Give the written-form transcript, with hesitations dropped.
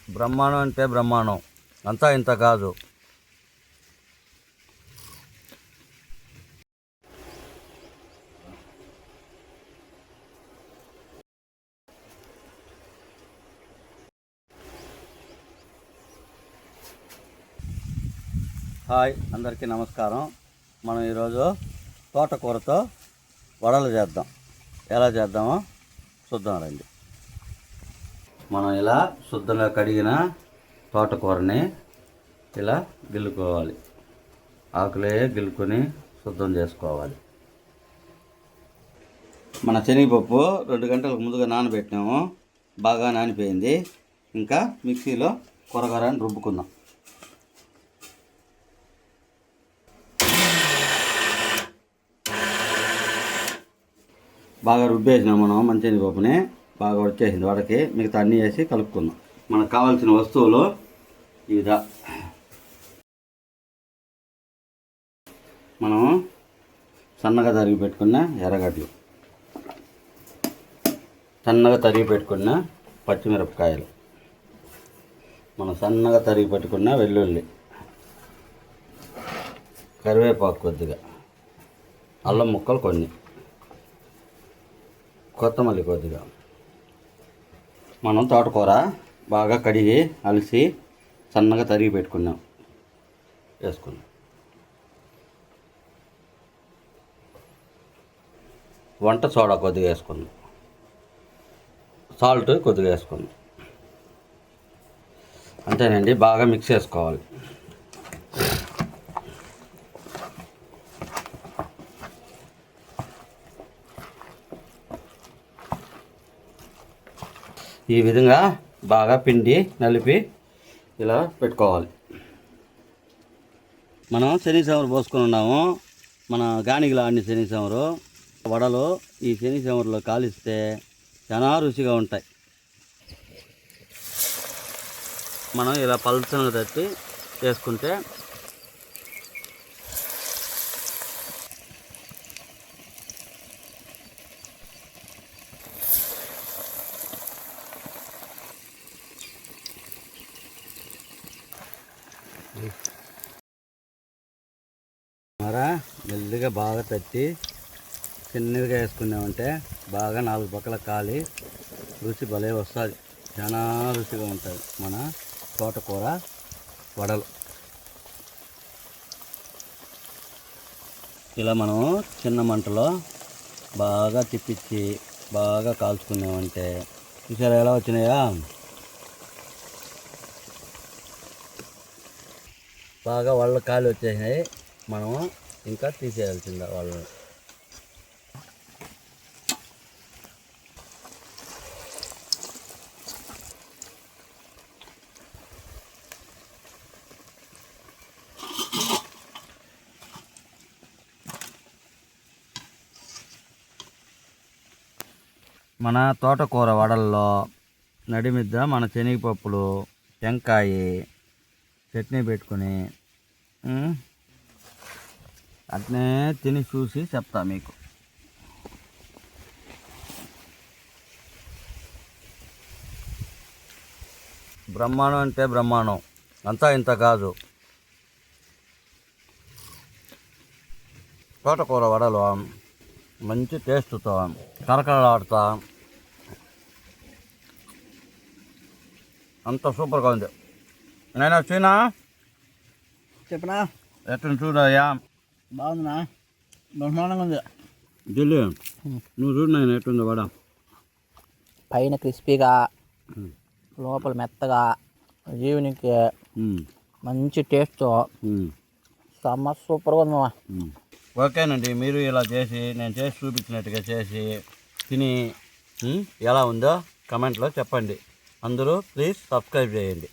బ్రహ్మాండం అంటే బ్రహ్మాండం, అంతా ఇంత కాదు. హాయ్, అందరికీ నమస్కారం. మనం ఈరోజు తోటకూరతో వడలు చేద్దాం. ఎలా చేద్దామో చూద్దాం రండి. మనం ఇలా శుద్ధంగా కడిగిన తోటకూరని ఇలా గిల్లుకోవాలి. ఆకులే గిల్లుకొని శుద్ధం చేసుకోవాలి. మన శనగపప్పు 2 గంటలకు ముందుగా నానబెట్టినాము. బాగా నానిపోయింది. ఇంకా మిక్సీలో కొరగరాని రుబ్బుకుందాం. బాగా రుబ్బేసినాం మనం మంచినీపప్పుని. బాగా వచ్చేసింది వడకి. మిగతా అన్నీ వేసి కలుపుకుందాం. మనకు కావాల్సిన వస్తువులు ఇదా. మనం సన్నగా తరిగి పెట్టుకున్న ఎర్రగడ్డలు, సన్నగా తరిగి పెట్టుకున్న పచ్చిమిరపకాయలు, మనం సన్నగా తరిగి పెట్టుకున్న వెల్లుల్లి, కరివేపాకు కొద్దిగా, అల్లం ముక్కలు కొన్ని, కొత్తమల్లి కొద్దిగా. మనం తోటకూర బాగా కడిగి అలసి సన్నగా తరిగి పెట్టుకున్నాం. వేసుకున్నాం. వంట సోడా కొద్దిగా వేసుకున్నాం. సాల్ట్ కొద్దిగా వేసుకున్నాం. అంతేనండి. బాగా మిక్స్ చేసుకోవాలి. ఈ విధంగా బాగా పిండి నలిపి ఇలా పెట్టుకోవాలి. మనం శనగసామరు పోసుకొని ఉన్నాము. మన గానిగిలో ఆడిన శనగసామరు వడలు ఈ శనగసామరులో కాలిస్తే చాలా రుచిగా ఉంటాయి. మనం ఇలా పలుచనగా తట్టి చేసుకుంటే మెల్లిగా బాగా తట్టి చిన్నగా వేసుకున్నామంటే బాగా 4 పక్కల కాలి రుచి భలే వస్తుంది. చాలా రుచిగా ఉంటుంది మన తోటకూర వడలు. ఇలా మనం చిన్న మంటలో బాగా తిప్పించి బాగా కాల్చుకున్నామంటే చూసారా ఎలా వచ్చినాయా. బాగా వాళ్ళ కాలు వచ్చేసినాయి. మనము ఇంకా తీసేయాల్సిందా వాళ్ళని. మన తోటకూర వడల్లో నడిమిద్ద మన శనగపప్పులు, టెంకాయ చట్నీ పెట్టుకుని అట్నే తిని చూసి చెప్తా మీకు. బ్రహ్మాండం అంటే బ్రహ్మాండం, అంతా ఇంత కాదు. తోటకూర వడలు మంచి టేస్ట్తో కరకరలాడుతా అంత సూపర్గా ఉంది. నేను వచ్చినా చెప్పనా ఎట్లా చూడయ్యా. బాగుందినా, బ్రహ్మాండంగా ఉంది. ఢిల్లీ నువ్వు చూడు నాయన ఎట్లుందో వడ. పైన క్రిస్పీగా, లోపల మెత్తగా, జీవునికి మంచి టేస్ట్తో సూపర్గా ఉందమ్మా. ఓకేనండి. మీరు ఇలా చేసి నేను చేసి చూపించినట్టుగా చేసి తిని ఎలా ఉందో కమెంట్లో చెప్పండి. అందరూ ప్లీజ్ సబ్స్క్రైబ్ చేయండి.